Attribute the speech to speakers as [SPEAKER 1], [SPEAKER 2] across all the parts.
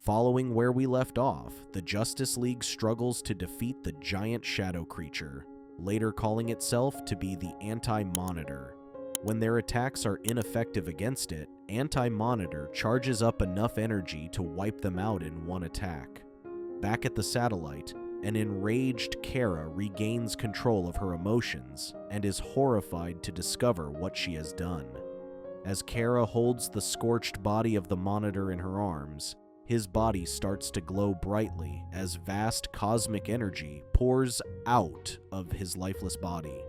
[SPEAKER 1] Following where we left off, the Justice League struggles to defeat the giant shadow creature, later calling itself to be the Anti-Monitor. When their attacks are ineffective against it, Anti-Monitor charges up enough energy to wipe them out in one attack. Back at the satellite, an enraged Kara regains control of her emotions and is horrified to discover what she has done. As Kara holds the scorched body of the Monitor in her arms, his body starts to glow brightly as vast cosmic energy pours out of his lifeless body.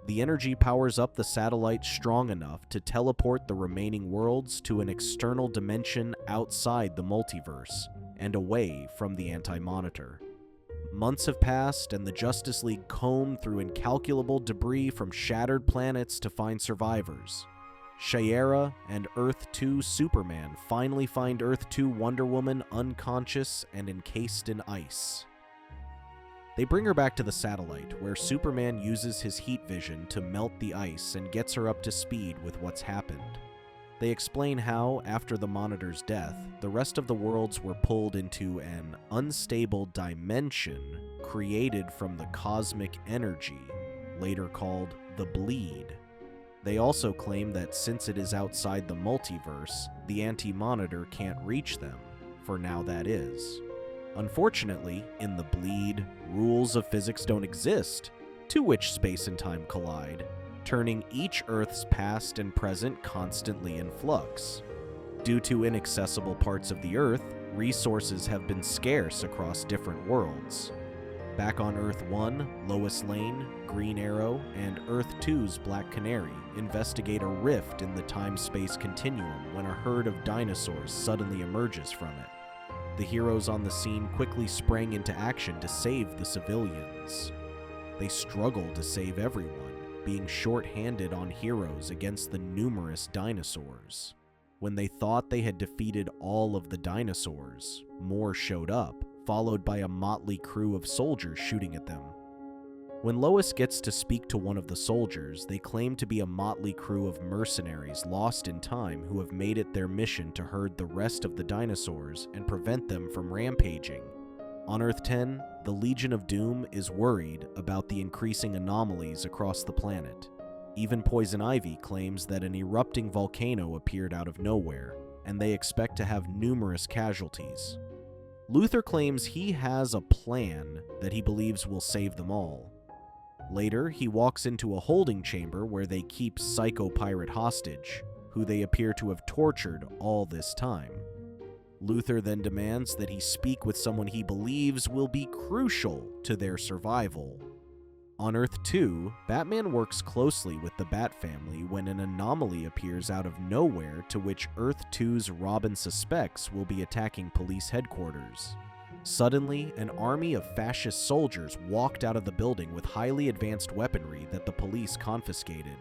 [SPEAKER 1] The energy powers up the satellite strong enough to teleport the remaining worlds to an external dimension outside the multiverse and away from the Anti-Monitor. Months have passed, and the Justice League comb through incalculable debris from shattered planets to find survivors. Shiera and Earth 2 Superman finally find Earth 2 Wonder Woman unconscious and encased in ice. They bring her back to the satellite, where Superman uses his heat vision to melt the ice and gets her up to speed with what's happened. They explain how, after the Monitor's death, the rest of the worlds were pulled into an unstable dimension created from the cosmic energy, later called the Bleed. They also claim that since it is outside the multiverse, the Anti-Monitor can't reach them, for now that is. Unfortunately, in the Bleed, rules of physics don't exist, to which space and time collide, turning each Earth's past and present constantly in flux. Due to inaccessible parts of the Earth, resources have been scarce across different worlds. Back on Earth 1, Lois Lane, Green Arrow, and Earth 2's Black Canary investigate a rift in the time-space continuum when a herd of dinosaurs suddenly emerges from it. The heroes on the scene quickly sprang into action to save the civilians. They struggle to save everyone, being short-handed on heroes against the numerous dinosaurs. When they thought they had defeated all of the dinosaurs, more showed up, followed by a motley crew of soldiers shooting at them. When Lois gets to speak to one of the soldiers, they claim to be a motley crew of mercenaries lost in time who have made it their mission to herd the rest of the dinosaurs and prevent them from rampaging. On Earth 10, the Legion of Doom is worried about the increasing anomalies across the planet. Even Poison Ivy claims that an erupting volcano appeared out of nowhere, and they expect to have numerous casualties. Luthor claims he has a plan that he believes will save them all. Later, he walks into a holding chamber where they keep Psycho Pirate hostage, who they appear to have tortured all this time. Luthor then demands that he speak with someone he believes will be crucial to their survival. On Earth 2, Batman works closely with the Bat family when an anomaly appears out of nowhere to which Earth 2's Robin suspects will be attacking police headquarters. Suddenly, an army of fascist soldiers walked out of the building with highly advanced weaponry that the police confiscated.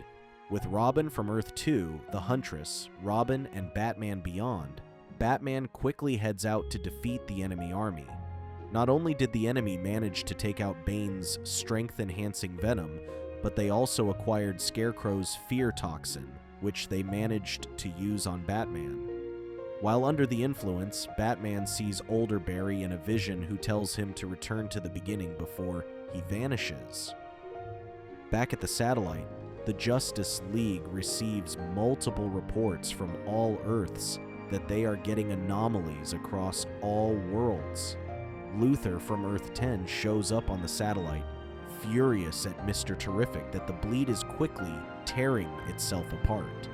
[SPEAKER 1] With Robin from Earth 2, the Huntress, Robin, and Batman Beyond, Batman quickly heads out to defeat the enemy army. Not only did the enemy manage to take out Bane's strength-enhancing venom, but they also acquired Scarecrow's fear toxin, which they managed to use on Batman. While under the influence, Batman sees older Barry in a vision who tells him to return to the beginning before he vanishes. Back at the satellite, the Justice League receives multiple reports from all Earths that they are getting anomalies across all worlds. Luthor from Earth 10 shows up on the satellite, furious at Mr. Terrific that the Bleed is quickly tearing itself apart.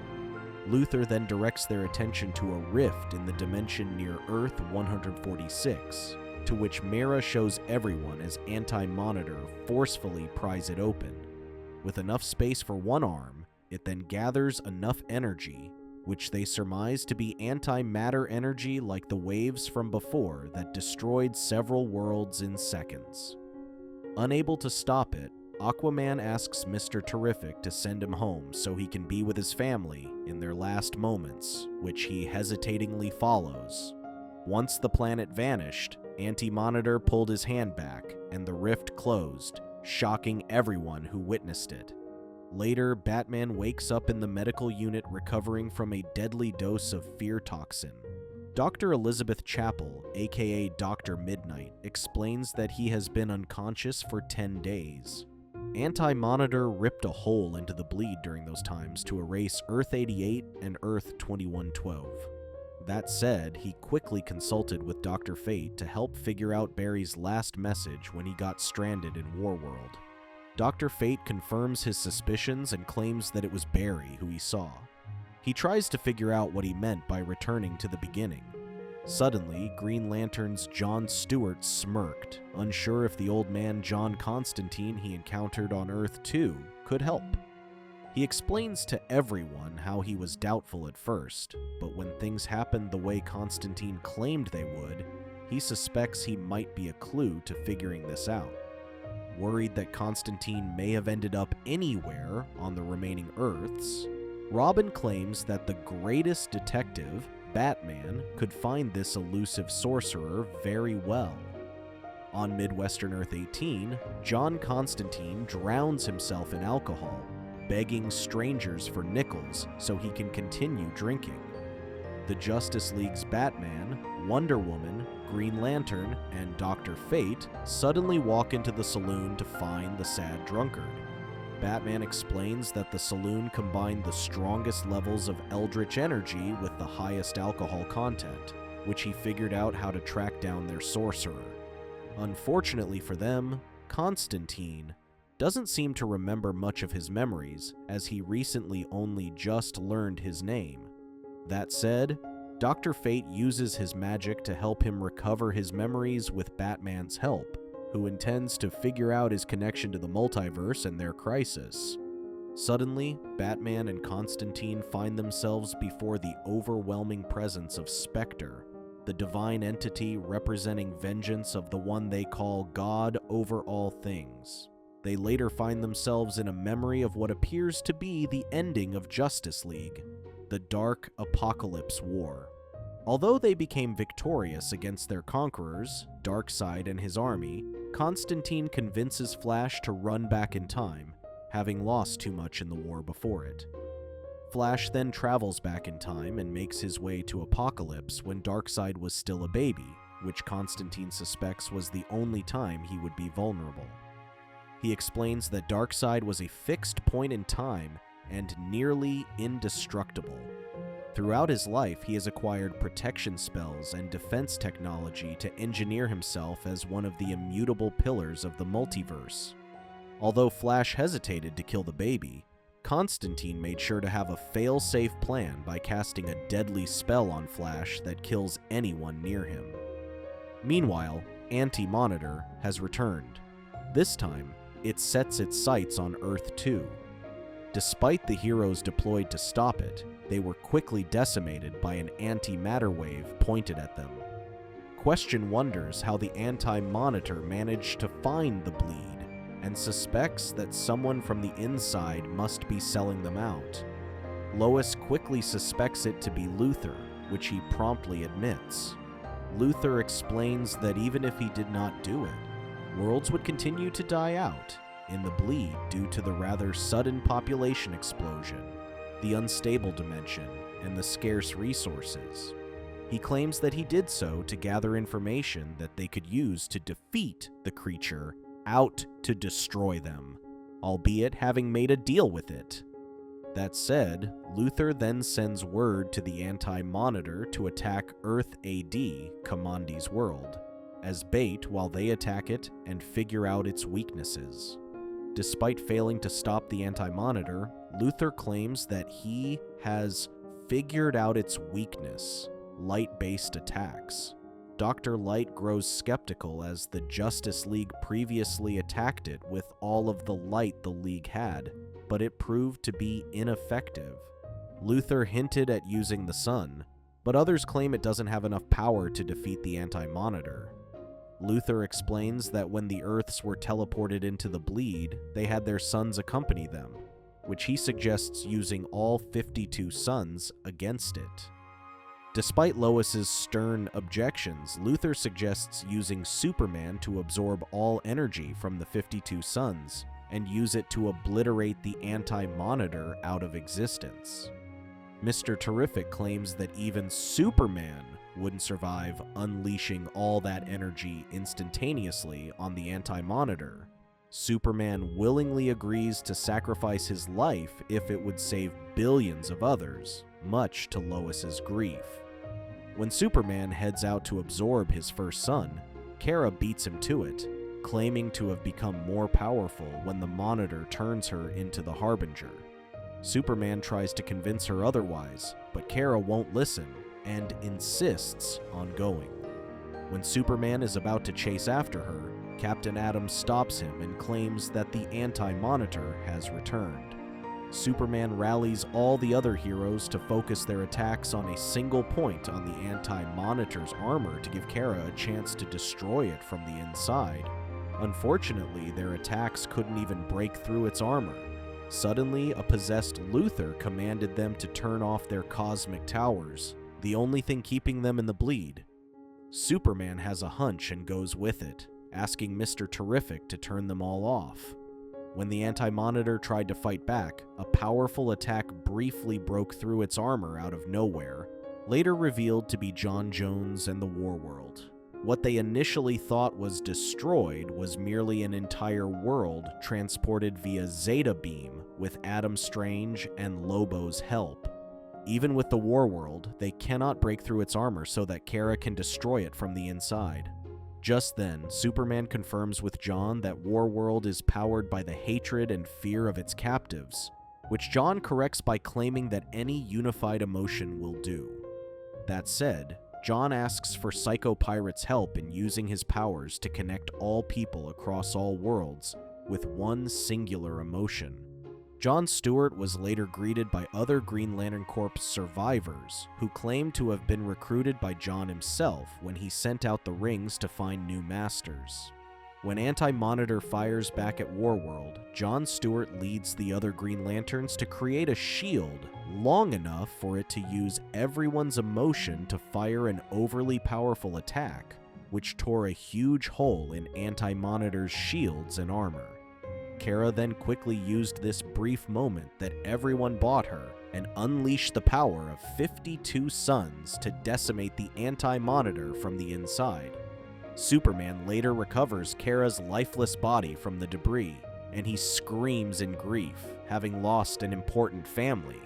[SPEAKER 1] Luthor then directs their attention to a rift in the dimension near Earth 146, to which Mera shows everyone as Anti-Monitor forcefully pries it open. With enough space for one arm, it then gathers enough energy, which they surmise to be antimatter energy like the waves from before that destroyed several worlds in seconds. Unable to stop it, Aquaman asks Mr. Terrific to send him home so he can be with his family in their last moments, which he hesitatingly follows. Once the planet vanished, Anti-Monitor pulled his hand back, and the rift closed, shocking everyone who witnessed it. Later, Batman wakes up in the medical unit recovering from a deadly dose of fear toxin. Dr. Elizabeth Chapel, aka Dr. Midnight, explains that he has been unconscious for 10 days. Anti-Monitor ripped a hole into the bleed during those times to erase Earth-88 and Earth-2112. That said, he quickly consulted with Dr. Fate to help figure out Barry's last message when he got stranded in Warworld. Dr. Fate confirms his suspicions and claims that it was Barry who he saw. He tries to figure out what he meant by returning to the beginning. Suddenly, Green Lantern's John Stewart smirked, unsure if the old man John Constantine he encountered on Earth 2 could help. He explains to everyone how he was doubtful at first, but when things happened the way Constantine claimed they would, he suspects he might be a clue to figuring this out. Worried that Constantine may have ended up anywhere on the remaining Earths, Robin claims that the greatest detective, Batman, could find this elusive sorcerer very well. On Midwestern Earth 18, John Constantine drowns himself in alcohol, begging strangers for nickels so he can continue drinking. The Justice League's Batman, Wonder Woman, Green Lantern, and Dr. Fate suddenly walk into the saloon to find the sad drunkard. Batman explains that the saloon combined the strongest levels of eldritch energy with the highest alcohol content, which he figured out how to track down their sorcerer. Unfortunately for them, Constantine doesn't seem to remember much of his memories, as he recently only just learned his name. That said, Dr. Fate uses his magic to help him recover his memories with Batman's help, who intends to figure out his connection to the multiverse and their crisis. Suddenly, Batman and Constantine find themselves before the overwhelming presence of Spectre, the divine entity representing vengeance of the one they call God over all things. They later find themselves in a memory of what appears to be the ending of Justice League, the Dark Apocalypse War. Although they became victorious against their conquerors, Darkseid and his army, Constantine convinces Flash to run back in time, having lost too much in the war before it. Flash then travels back in time and makes his way to Apocalypse when Darkseid was still a baby, which Constantine suspects was the only time he would be vulnerable. He explains that Darkseid was a fixed point in time and nearly indestructible. Throughout his life, he has acquired protection spells and defense technology to engineer himself as one of the immutable pillars of the multiverse. Although Flash hesitated to kill the baby, Constantine made sure to have a fail-safe plan by casting a deadly spell on Flash that kills anyone near him. Meanwhile, Anti-Monitor has returned. This time, it sets its sights on Earth 2. Despite the heroes deployed to stop it, they were quickly decimated by an antimatter wave pointed at them. Question wonders how the Anti-Monitor managed to find the bleed, and suspects that someone from the inside must be selling them out. Lois quickly suspects it to be Luthor, which he promptly admits. Luthor explains that even if he did not do it, worlds would continue to die out in the bleed due to the rather sudden population explosion, the unstable dimension, and the scarce resources. He claims that he did so to gather information that they could use to defeat the creature out to destroy them, albeit having made a deal with it. That said, Luthor then sends word to the Anti-Monitor to attack Earth AD, Kamandi's world, as bait while they attack it and figure out its weaknesses. Despite failing to stop the Anti-Monitor, Luthor claims that he has figured out its weakness, light-based attacks. Dr. Light grows skeptical as the Justice League previously attacked it with all of the light the League had, but it proved to be ineffective. Luthor hinted at using the sun, but others claim it doesn't have enough power to defeat the Anti-Monitor. Luthor explains that when the Earths were teleported into the bleed, they had their suns accompany them, which he suggests using all 52 suns against it. Despite Lois's stern objections, Luthor suggests using Superman to absorb all energy from the 52 suns and use it to obliterate the Anti-Monitor out of existence. Mr. Terrific claims that even Superman wouldn't survive unleashing all that energy instantaneously on the Anti-Monitor, Superman willingly agrees to sacrifice his life if it would save billions of others, much to Lois's grief. When Superman heads out to absorb his first son, Kara beats him to it, claiming to have become more powerful when the Monitor turns her into the Harbinger. Superman tries to convince her otherwise, but Kara won't listen and insists on going. When Superman is about to chase after her, Captain Atom stops him and claims that the Anti-Monitor has returned. Superman rallies all the other heroes to focus their attacks on a single point on the Anti-Monitor's armor to give Kara a chance to destroy it from the inside. Unfortunately, their attacks couldn't even break through its armor. Suddenly, a possessed Luthor commanded them to turn off their cosmic towers, the only thing keeping them in the bleed. Superman has a hunch and goes with it, asking Mr. Terrific to turn them all off. When the Anti-Monitor tried to fight back, a powerful attack briefly broke through its armor out of nowhere, later revealed to be John Jones and the Warworld. What they initially thought was destroyed was merely an entire world transported via Zeta Beam with Adam Strange and Lobo's help. Even with the Warworld, they cannot break through its armor so that Kara can destroy it from the inside. Just then, Superman confirms with John that Warworld is powered by the hatred and fear of its captives, which John corrects by claiming that any unified emotion will do. That said, John asks for Psycho Pirate's help in using his powers to connect all people across all worlds with one singular emotion. John Stewart was later greeted by other Green Lantern Corps survivors who claimed to have been recruited by John himself when he sent out the rings to find new masters. When Anti-Monitor fires back at Warworld, John Stewart leads the other Green Lanterns to create a shield long enough for it to use everyone's emotion to fire an overly powerful attack, which tore a huge hole in Anti-Monitor's shields and armor. Kara then quickly used this brief moment that everyone bought her and unleashed the power of 52 suns to decimate the Anti-Monitor from the inside. Superman later recovers Kara's lifeless body from the debris, and he screams in grief, having lost an important family.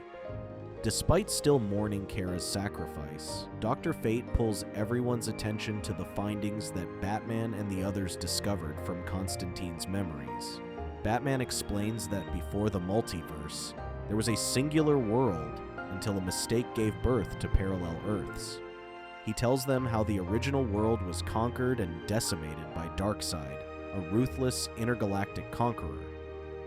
[SPEAKER 1] Despite still mourning Kara's sacrifice, Dr. Fate pulls everyone's attention to the findings that Batman and the others discovered from Constantine's memories. Batman explains that before the multiverse, there was a singular world until a mistake gave birth to parallel Earths. He tells them how the original world was conquered and decimated by Darkseid, a ruthless intergalactic conqueror.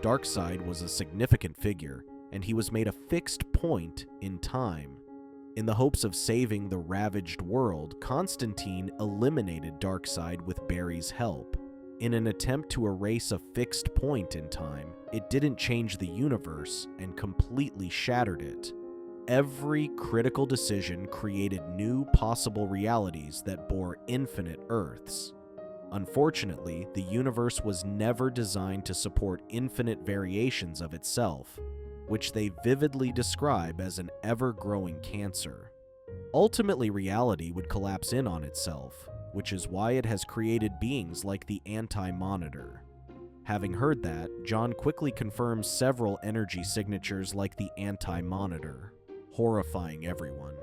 [SPEAKER 1] Darkseid was a significant figure, and he was made a fixed point in time. In the hopes of saving the ravaged world, Constantine eliminated Darkseid with Barry's help. In an attempt to erase a fixed point in time, it didn't change the universe and completely shattered it. Every critical decision created new possible realities that bore infinite Earths. Unfortunately, the universe was never designed to support infinite variations of itself, which they vividly describe as an ever-growing cancer. Ultimately, reality would collapse in on itself, which is why it has created beings like the Anti-Monitor. Having heard that, John quickly confirms several energy signatures like the Anti-Monitor, horrifying everyone.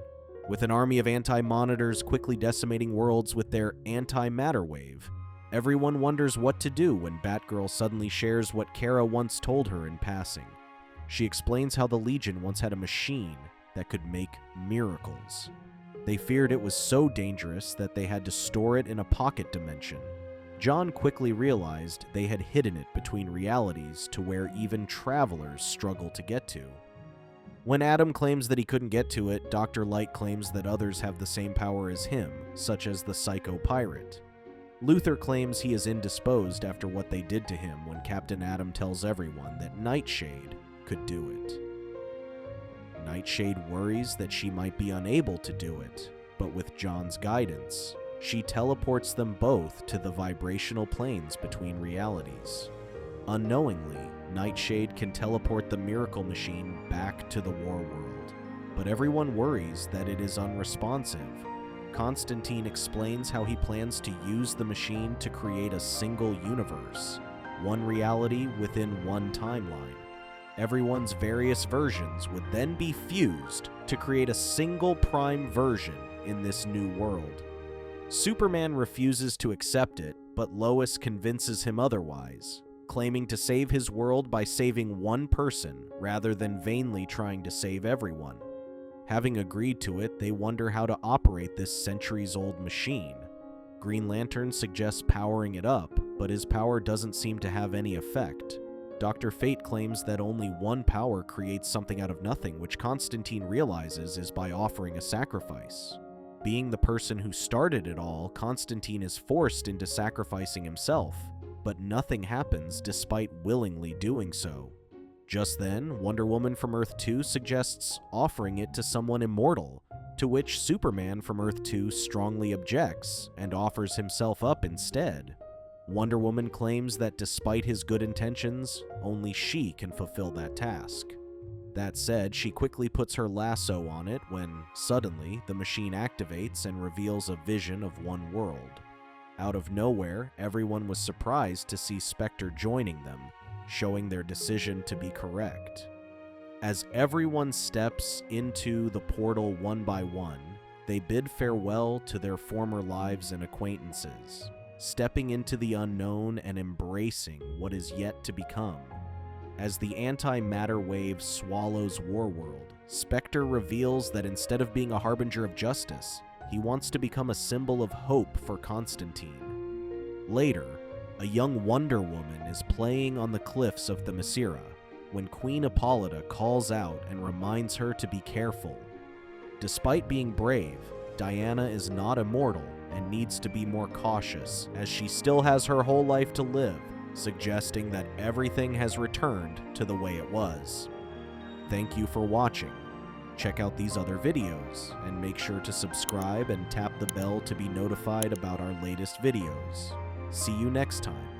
[SPEAKER 1] With an army of Anti-Monitors quickly decimating worlds with their anti-matter wave, everyone wonders what to do when Batgirl suddenly shares what Kara once told her in passing. She explains how the Legion once had a machine that could make miracles. They feared it was so dangerous that they had to store it in a pocket dimension. John quickly realized they had hidden it between realities to where even travelers struggle to get to. When Adam claims that he couldn't get to it, Dr. Light claims that others have the same power as him, such as the Psycho Pirate. Luthor claims he is indisposed after what they did to him when Captain Atom tells everyone that Nightshade could do it. Nightshade worries that she might be unable to do it, but with John's guidance, she teleports them both to the vibrational planes between realities. Unknowingly, Nightshade can teleport the Miracle Machine back to the War World, but everyone worries that it is unresponsive. Constantine explains how he plans to use the machine to create a single universe, one reality within one timeline. Everyone's various versions would then be fused to create a single prime version in this new world. Superman refuses to accept it, but Lois convinces him otherwise, claiming to save his world by saving one person rather than vainly trying to save everyone. Having agreed to it, they wonder how to operate this centuries-old machine. Green Lantern suggests powering it up, but his power doesn't seem to have any effect. Dr. Fate claims that only one power creates something out of nothing, which Constantine realizes is by offering a sacrifice. Being the person who started it all, Constantine is forced into sacrificing himself, but nothing happens despite willingly doing so. Just then, Wonder Woman from Earth 2 suggests offering it to someone immortal, to which Superman from Earth 2 strongly objects and offers himself up instead. Wonder Woman claims that despite his good intentions, only she can fulfill that task. That said, she quickly puts her lasso on it when, suddenly, the machine activates and reveals a vision of one world. Out of nowhere, everyone was surprised to see Spectre joining them, showing their decision to be correct. As everyone steps into the portal one by one, they bid farewell to their former lives and acquaintances, stepping into the unknown and embracing what is yet to become. As the anti-matter wave swallows Warworld, Spectre reveals that instead of being a harbinger of justice, he wants to become a symbol of hope for Constantine. Later, a young Wonder Woman is playing on the cliffs of Themyscira when Queen Hippolyta calls out and reminds her to be careful. Despite being brave, Diana is not immortal and needs to be more cautious, as she still has her whole life to live, suggesting that everything has returned to the way it was. Thank you for watching. Check out these other videos, and make sure to subscribe and tap the bell to be notified about our latest videos. See you next time.